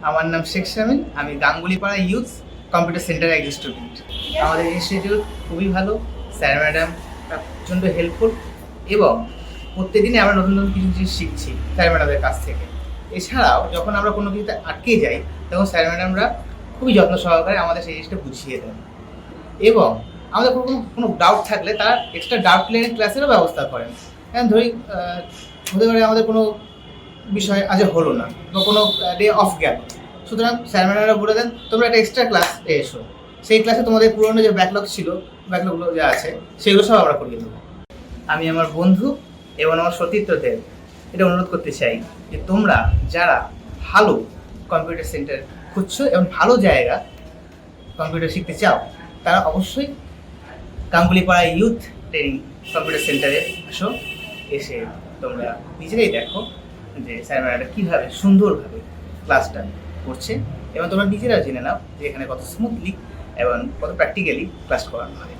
আমার নাম শেখ শামিল, আমি গাঙ্গুলিপাড়া ইউথ কম্পিউটার সেন্টারের একজন স্টুডেন্ট। আমাদের ইনস্টিটিউট খুবই ভালো, স্যার ম্যাডাম প্রচণ্ড হেল্পফুল এবং প্রত্যেকদিনই আমরা নতুন নতুন কিছু জিনিস শিখছি স্যার ম্যাডামদের কাছ থেকে। এছাড়াও যখন আমরা কোনো কিছুতে আটকে যাই তখন স্যার ম্যাডামরা খুবই যত্ন সহকারে আমাদের সেই জিনিসটা বুঝিয়ে দেন এবং আমাদের কোনো কোনো ডাউট থাকলে তারা এক্সট্রা ডাউট ক্লিয়ারিং ক্লাসেরও ব্যবস্থা করেন। ধরি হতে পারে আমাদের কোনো বিষয় আজ হলো না বা কোনো ডে অফ গেল, সুতরাং স্যার ম্যাডামরা বলে দেন তোমরা একটা এক্সট্রা ক্লাস এসো, সেই ক্লাসে তোমাদের পুরনো যে ব্যাকলগগুলো যা আছে সেগুলো সব আমরা করিয়ে দেবো। আমি আমার বন্ধু এবং আমার সতীর্থদের এটা অনুরোধ করতে চাই যে তোমরা যারা ভালো কম্পিউটার সেন্টার খুঁজছো এবং ভালো জায়গা কম্পিউটার শিখতে চাও তারা অবশ্যই গাঙ্গুলিপাড়া ইউথ ট্রেনিং কম্পিউটার সেন্টারে আসো। এসে তোমরা নিজেরাই দেখো যে স্যার ম্যাডামরা কীভাবে সুন্দরভাবে ক্লাসটা করছে এবং তোমরা নিজেরা জেনে নাও যে এখানে কত স্মুথলি এবং কত প্র্যাকটিক্যালি ক্লাস করানো হয়।